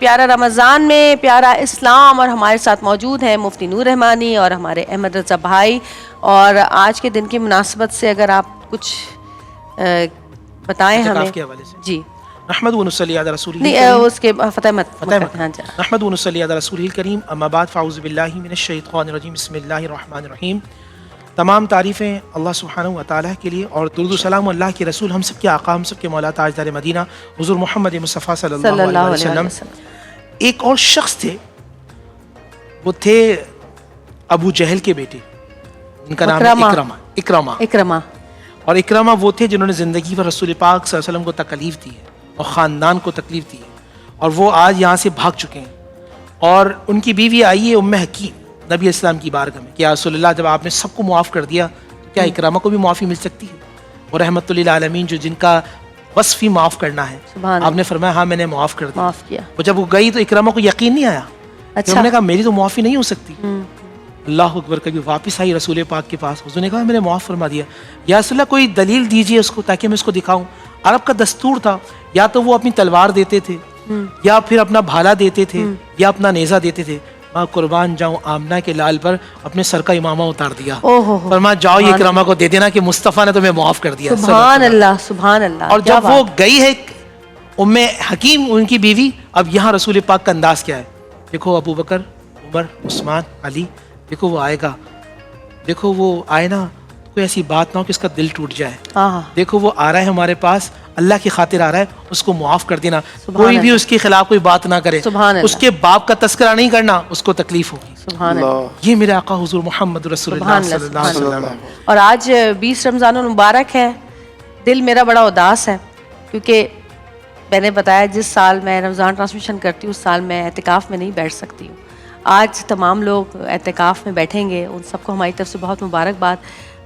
پیارا رمضان میں پیارا اسلام، اور ہمارے ساتھ موجود ہیں مفتی نور رحمانی اور ہمارے احمد رضا بھائی. اور آج کے دن کی مناسبت سے اگر آپ کچھ بتائیں ہمیں. جی نحمد و نصلی علی رسول اس کے فتح مت نحمد و نصلی علی رسول الکریم. اما بعد فاعوذ باللہ من الشیطان الرجیم. بسم اللہ الرحمن الرحیم. تمام تعریفیں اللہ سبحانہ و تعالیٰ کے لیے، اور درود و سلام اللہ کے رسول، ہم سب کے آقا، ہم سب کے مولا تاجدار مدینہ حضور محمد مصطفیٰ صلی اللہ علیہ وسلم. ایک اور شخص تھے، وہ تھے ابو جہل کے بیٹے، ان کا نام اکرمہ. اور اکرمہ وہ تھے جنہوں نے زندگی پر رسول پاک صلی اللہ علیہ وسلم کو تکلیف دی ہے اور خاندان کو تکلیف دی ہے، اور وہ آج یہاں سے بھاگ چکے ہیں. اور ان کی بیوی آئی ہے ام حکیم نبی اسلام کی بارگاہ میں کہ یا رسول اللہ، جب آپ نے سب کو معاف کر دیا تو کیا اکرامہ کو بھی معافی مل سکتی ہے؟ اور رحمت للعالمین جو جن کا وصف ہی معاف کرنا ہے، آپ نے فرمایا ہاں میں نے معاف کر دیا. وہ جب وہ گئی تو اکرامہ کو یقین نہیں آیا. انہوں نے کہا میری تو معافی نہیں ہو سکتی. اللہ اکبر. کبھی واپس آئی رسول پاک کے پاس، حضور نے کہا میں نے معاف فرما دیا. یا رسول اللہ کوئی دلیل دیجیے اس کو تاکہ میں اس کو دکھاؤں. عرب کا دستور تھا، یا تو وہ اپنی تلوار دیتے تھے، یا پھر اپنا بھالا دیتے تھے، یا اپنا نیزہ دیتے تھے. میں قربان جاؤں آمنہ کے لال پر اپنے سر کا امامہ اتار دیا. فرمایا جاؤ یہ اکرامہ کو دے دینا کہ مصطفیٰ نے تمہیں معاف کر دیا. سبحان اللہ سبحان اللہ. اور جب وہ گئی ہے ام حکیم ان کی بیوی، اب یہاں رسول پاک کا انداز کیا ہے؟ دیکھو ابو بکر، عمر، عثمان، علی، دیکھو وہ آئے گا، دیکھو وہ آئے نا، کوئی ایسی بات نہ ہو کہ اس کا دل ٹوٹ جائے. دیکھو وہ آ رہا ہے ہمارے پاس، اللہ کی خاطر آ رہا ہے، اس کو معاف کر دینا. کوئی بھی اس کے خلاف کوئی بات نہ کرے، اس کے باپ کا تذکرہ نہیں کرنا، اس کو تکلیف ہوگی. یہ میرے آقا حضور محمد رسول اللہ صلی اللہ علیہ وسلم. اور آج 20 رمضان المبارک ہے. دل میرا بڑا اداس ہے کیونکہ میں نے بتایا جس سال میں رمضان ٹرانسمیشن کرتی ہوں اس سال میں اعتکاف میں نہیں بیٹھ سکتی ہوں. آج تمام لوگ اعتکاف میں بیٹھیں گے، ان سب کو ہماری طرف سے بہت مبارکباد.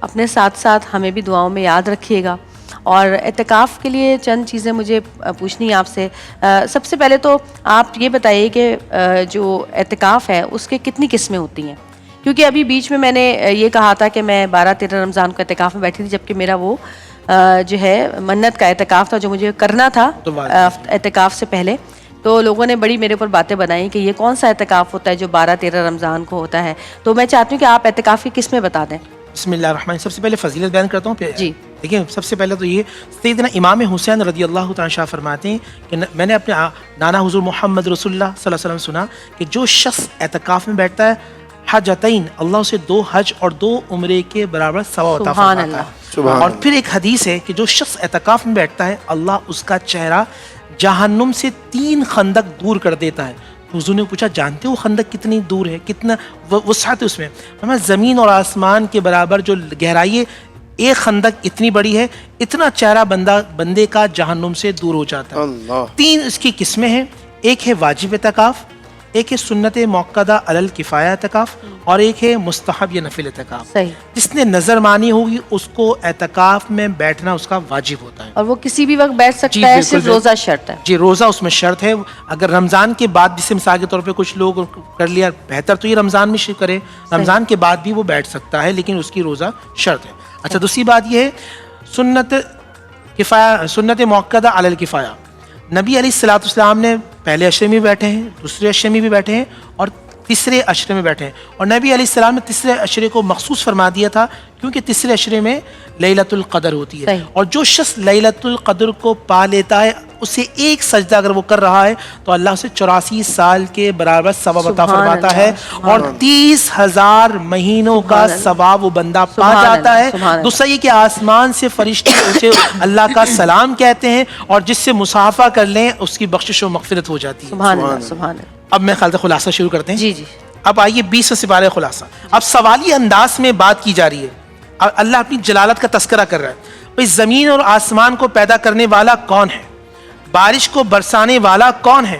اپنے ساتھ ساتھ ہمیں بھی دعاؤں میں یاد رکھیے گا. اور اعتکاف کے لیے چند چیزیں مجھے پوچھنی ہے آپ سے. سب سے پہلے تو آپ یہ بتائیے کہ جو اعتکاف ہے اس کے کتنی قسمیں ہوتی ہیں؟ کیونکہ ابھی بیچ میں میں نے یہ کہا تھا کہ میں 12-13 رمضان کو اعتکاف میں بیٹھی تھی، جبکہ میرا وہ جو ہے منت کا اعتکاف تھا جو مجھے کرنا تھا اعتکاف سے پہلے. تو لوگوں نے بڑی میرے اوپر باتیں بنائی کہ یہ کون سا اعتکاف ہوتا ہے جو 12-13 رمضان کو ہوتا ہے. تو میں چاہتی ہوں کہ آپ اعتکاف کی قسمیں بتا دیں. بسم اللہ الرحمن. سب سے پہلے فضیلت بیان کرتا ہوں. جی دیکھیں، سب سے پہلے تو یہ سیدنا امام حسین رضی اللہ تعالیٰ عنہ فرماتے ہیں کہ میں نے اپنے نانا حضور محمد رسول اللہ صلی اللہ علیہ وسلم سنا کہ جو شخص اعتکاف میں بیٹھتا ہے، حجتین، اللہ اسے 2 حج اور 2 عمرے کے برابر ثواب عطا فرماتا ہے. اور پھر ایک حدیث ہے کہ جو شخص اعتکاف میں بیٹھتا ہے اللہ اس کا چہرہ جہنم سے 3 خندق دور کر دیتا ہے. حضور نے پوچھا جانتے ہو خندق کتنی دور ہے، کتنا وسعت ہے اس میں؟ زمین اور آسمان کے برابر جو گہرائی ہے، ایک خندق اتنی بڑی ہے، اتنا چہرہ بندے کا جہنم سے دور ہو جاتا ہے. 3 اس کی قسمیں ہیں. ایک ہے واجب اعتکاف، ایک ہے سنت موقدہ علی الکفایہ اعتکاف، اور ایک ہے مستحب یا نفل اعتکاف. جس نے نظر مانی ہوگی اس کو اعتکاف میں بیٹھنا اس کا واجب ہوتا ہے. اور وہ کسی بھی وقت بیٹھ سکتا ہے، صرف روزہ شرط ہے. جی روزہ اس میں شرط ہے. اگر رمضان کے بعد جسے مثال کے طور پہ کچھ لوگ کر لیا، بہتر تو یہ رمضان میں شروع کرے، رمضان کے بعد بھی وہ بیٹھ سکتا ہے لیکن اس کی روزہ شرط ہے. اچھا، دوسری بات یہ ہے سنت موقدہ علی الکفایہ. نبی علیہ الصلوۃ والسلام نے پہلے عشرے میں بھی بیٹھے ہیں، دوسرے عشرے میں بھی بیٹھے ہیں، اور تیسرے عشرے میں بیٹھے ہیں. اور نبی علیہ السلام نے تیسرے عشرے کو مخصوص فرما دیا تھا کیونکہ تیسرے عشرے میں لیلۃ القدر ہوتی ہے. اور جو شخص لیلۃ القدر کو پا لیتا ہے، اسے ایک سجدہ اگر وہ کر رہا ہے تو اللہ اسے 84 سال کے برابر ثواب عطا فرماتا ہے، اور 30,000 مہینوں کا ثواب وہ بندہ پا جاتا ہے. دوسرا یہ کہ آسمان سے فرشتے اسے اللہ کا سلام کہتے ہیں، اور جس سے مصافحہ کر لیں اس کی بخشش و مغفرت ہو جاتی ہے. سبحان اللہ سبحان اللہ. اب میں خیال سے خلاصہ شروع کرتے ہیں. جی جی. اب آئیے 20 سپارے خلاصہ. اب سوالی انداز میں بات کی جا رہی ہے. اللہ اپنی جلالت کا تذکرہ کر رہا ہے. بھئی زمین اور آسمان کو پیدا کرنے والا کون ہے؟ بارش کو برسانے والا کون ہے؟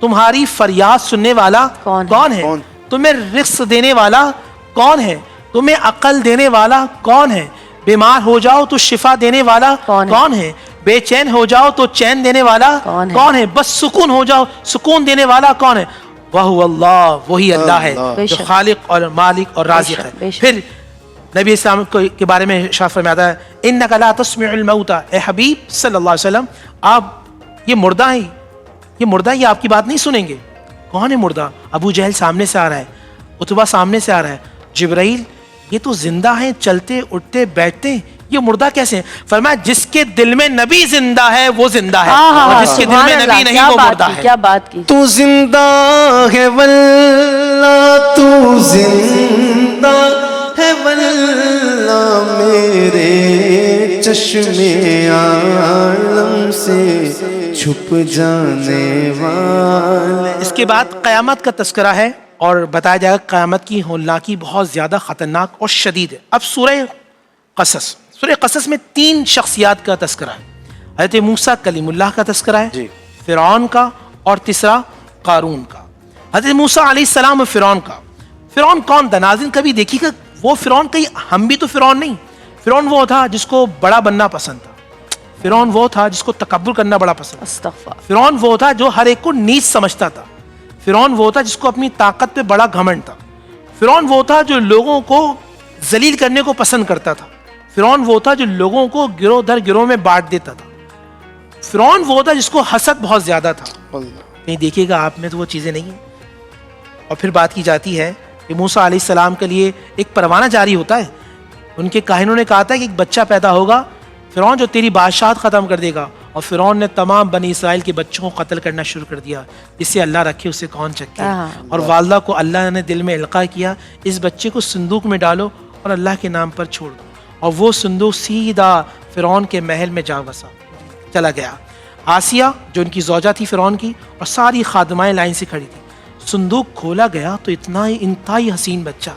تمہاری فریاد سننے والا کون ہے؟ تمہیں رزق دینے والا کون ہے؟ تمہیں عقل دینے والا کون ہے؟ بیمار ہو جاؤ تو شفا دینے والا کون ہے؟ بے چین ہو جاؤ تو چین دینے والا کون ہے؟ بس سکون ہو جاؤ سکون دینے والا کون ہے؟ وَهُوَ اللَّهُ، وہی اللہ ہے جو خالق اور مالک اور رازق ہے. پھر نبی اسلام کے بارے میں ارشاد فرماتا ہے اِنَّكَ لَا تَسْمِعُ الْمَوْتَى. اے حبیب صلی اللہ علیہ وسلم، آپ یہ مردہ ہیں، یہ مردہ یہ آپ کی بات نہیں سنیں گے. کون ہے مردہ؟ ابو جہل سامنے سے آ رہا ہے, عتبہ سامنے سے آ رہا ہے, جبرائیل یہ تو زندہ ہیں, چلتے اٹھتے بیٹھتے ہیں, یہ مردہ کیسے ہیں؟ فرمایا جس کے دل میں نبی زندہ ہے وہ زندہ ہے, اور جس کے دل میں نبی نہیں وہ مردہ ہے. کیا بات کی. تو زندہ ہے واللہ تو زندہ ہے واللہ میرے چشمے عالم سے چھپ جانے والے. اس کے بعد قیامت کا تذکرہ ہے اور بتایا جائے گا قیامت کی ہولناکی بہت زیادہ خطرناک اور شدید ہے. اب سورہ قصص میں 3 شخصیات کا تذکرہ ہے. حضرت موسیٰ کلیم اللہ کا تذکرہ ہے, فرعون کا, اور تیسرا قارون کا. حضرت موسیٰ علیہ السلام اور فرعون کا. فرعون کون تھا ناظرین؟ کبھی دیکھی کہ وہ فرعون کہیں ہم بھی تو فرعون نہیں. فرعون وہ تھا جس کو بڑا بننا پسند تھا. فرعون وہ تھا جس کو تکبر کرنا بڑا پسند تھا. استغفر. فرعون وہ تھا جو ہر ایک کو نیچ سمجھتا تھا. فرعون وہ تھا جس کو اپنی طاقت پہ بڑا گھمنڈ تھا. فرعون وہ تھا جو لوگوں کو ذلیل کرنے کو پسند کرتا تھا. فرعون وہ تھا جو لوگوں کو گروہ در گروہ میں بانٹ دیتا تھا. فرعون وہ تھا جس کو حسد بہت زیادہ تھا. کہیں دیکھیے گا آپ میں تو وہ چیزیں نہیں ہیں. اور پھر بات کی جاتی ہے کہ موسیٰ علیہ السلام کے لیے ایک پروانہ جاری ہوتا ہے. ان کے کاہنوں نے کہا تھا کہ ایک بچہ پیدا ہوگا فرعون جو تیری بادشاہت ختم کر دے گا. اور فرعون نے تمام بنی اسرائیل کے بچوں کو قتل کرنا شروع کر دیا. جسے اللہ رکھے اسے کون چکے. اور والدہ کو اللہ نے دل میں القاء کیا اس بچے کو صندوق میں ڈالو اور اللہ کے نام پر چھوڑ دو. اور وہ صندوق سیدھا فرعون کے محل میں جا بسا چلا گیا. آسیہ جو ان کی زوجہ تھی فرعون کی, اور ساری خادمائیں لائن سے کھڑی تھی. صندوق کھولا گیا تو اتنا ہی انتہائی حسین بچہ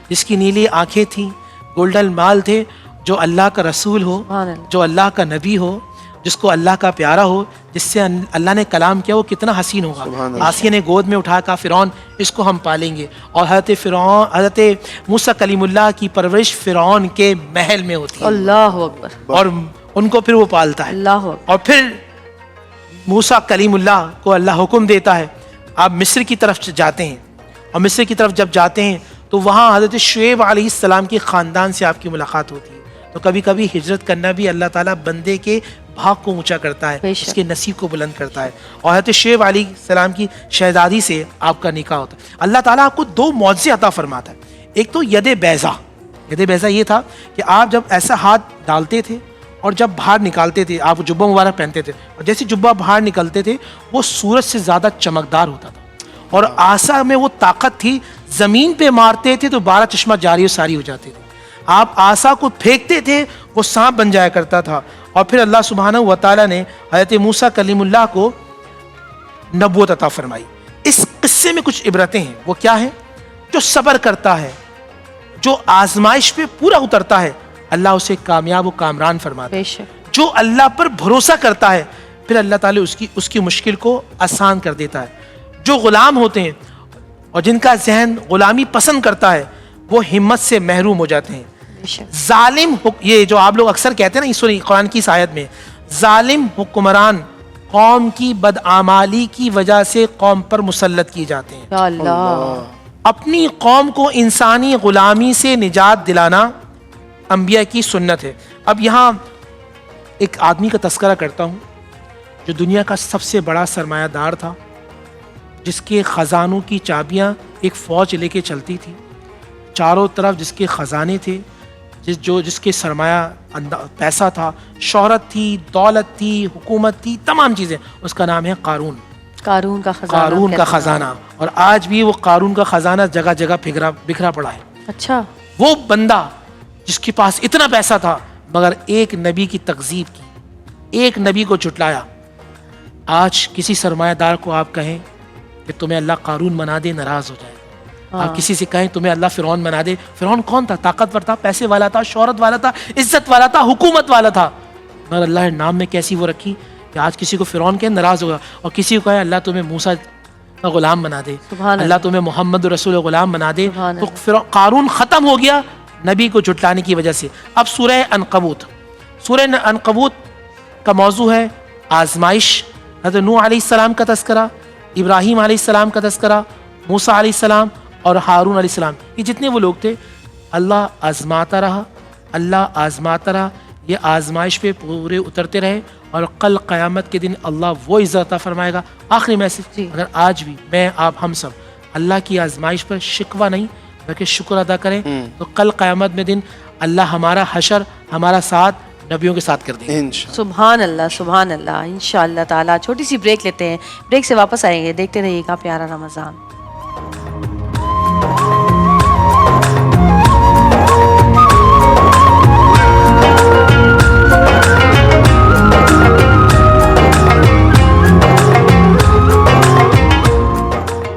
جس کی نیلی آنکھیں تھیں, گولڈن بال تھے, جو اللہ کا رسول ہو, جو اللہ کا نبی ہو, جس کو اللہ کا پیارا ہو, جس سے اللہ نے کلام کیا, وہ کتنا حسین ہوگا. آسیہ نے گود میں اٹھا کہا فرعون اس کو ہم پالیں گے. اور حضرت موسیٰ کلیم اللہ کی پرورش فرعون کے محل میں ہوتی ہے. اللہ اکبر. اور ان کو پھر وہ پالتا ہے. اللہ اکبر. اور پھر موسیٰ کلیم اللہ کو اللہ حکم دیتا ہے آپ مصر کی طرف جاتے ہیں. اور مصر کی طرف جب جاتے ہیں تو وہاں حضرت شعیب علیہ السلام کے خاندان سے آپ کی ملاقات ہوتی ہے. تو کبھی کبھی ہجرت کرنا بھی اللہ تعالیٰ بندے کے بھاگ کو اونچا کرتا ہے, اس کے نصیب کو بلند کرتا ہے. اور حضرت شعیب علیہ السلام کی شہزادی سے آپ کا نکاح ہوتا ہے. اللہ تعالیٰ آپ کو 2 معجزے عطا فرماتا ہے. ایک تو ید بیضا. ید بیضا یہ تھا کہ آپ جب ایسا ہاتھ ڈالتے تھے اور جب باہر نکالتے تھے, آپ جبہ مبارک پہنتے تھے, اور جیسے جبہ باہر نکلتے تھے وہ سورج سے زیادہ چمکدار ہوتا تھا. اور آسا میں وہ طاقت تھی, زمین پہ مارتے تھے تو 12 چشمہ جاری و ساری ہو جاتے تھے. آپ آسا کو پھینکتے تھے وہ سانپ بن جایا کرتا تھا. اور پھر اللہ سبحانہ و تعالیٰ نے حضرت موسیٰ کلیم اللہ کو نبوت عطا فرمائی. اس قصے میں کچھ عبرتیں ہیں. وہ کیا ہیں؟ جو صبر کرتا ہے, جو آزمائش پہ پورا اترتا ہے, اللہ اسے کامیاب و کامران فرماتا ہے. جو اللہ پر بھروسہ کرتا ہے پھر اللہ تعالیٰ اس کی مشکل کو آسان کر دیتا ہے. جو غلام ہوتے ہیں اور جن کا ذہن غلامی پسند کرتا ہے وہ ہمت سے محروم ہو جاتے ہیں. ظالم یہ جو آپ لوگ اکثر کہتے ہیں نا اس قرآن کی اس آیت میں, ظالم حکمران قوم کی بدعمالی کی وجہ سے قوم پر مسلط کیے جاتے ہیں. اللہ. اپنی قوم کو انسانی غلامی سے نجات دلانا انبیاء کی سنت ہے. اب یہاں ایک آدمی کا تذکرہ کرتا ہوں جو دنیا کا سب سے بڑا سرمایہ دار تھا, جس کے خزانوں کی چابیاں ایک فوج لے کے چلتی تھی. چاروں طرف جس کے خزانے تھے, جس کے سرمایہ پیسہ تھا, شہرت تھی, دولت تھی, حکومت تھی, تمام چیزیں. اس کا نام ہے قارون. قارون کا خزانہ. اور آج بھی وہ قارون کا خزانہ جگہ جگہ بکھرا پڑا ہے. اچھا. وہ بندہ جس کے پاس اتنا پیسہ تھا مگر ایک نبی کی تکذیب کی, ایک نبی کو جھٹلایا. آج کسی سرمایہ دار کو آپ کہیں کہ تمہیں اللہ قارون بنا دے, ناراض ہو جائے. آپ کسی سے کہیں تمہیں اللہ فرعون بنا دے. فرعون کون تھا؟ طاقتور تھا, پیسے والا تھا, شہرت والا تھا, عزت والا تھا, حکومت والا تھا. مگر اللہ نے نام میں کیسی وہ رکھی کہ آج کسی کو فرعون کہے ناراض ہوگا, اور کسی کو کہے اللہ تمہیں موسیٰ کا غلام بنا دے, اللہ تمہیں محمد رسول غلام بنا دے. تو قارون ختم ہو گیا نبی کو جھٹلانے کی وجہ سے. اب سورہ عنکبوت. سورہ عنکبوت کا موضوع ہے آزمائش. حضرت نوح علیہ السلام کا تذکرہ, ابراہیم علیہ السلام کا تذکرہ, موسیٰ علیہ السلام اور ہارون علیہ السلام. یہ جتنے وہ لوگ تھے اللہ آزماتا رہا, اللہ آزماتا رہا یہ آزمائش پہ پورے اترتے رہے اور کل قیامت کے دن اللہ وہ عزت عطا فرمائے گا. آخری میسج، جی. اگر آج بھی میں آپ ہم سب اللہ کی آزمائش پر شکوہ نہیں بلکہ شکر ادا کریں تو کل قیامت میں دن اللہ ہمارا حشر، ہمارا ساتھ نبیوں کے ساتھ کر دیں گے. انشاءاللہ. سبحان اللہ سبحان اللہ. انشاءاللہ تعالیٰ چھوٹی سی بریک لیتے ہیں، بریک سے واپس آئیں گے. دیکھتے رہیے گا پیارا رمضان.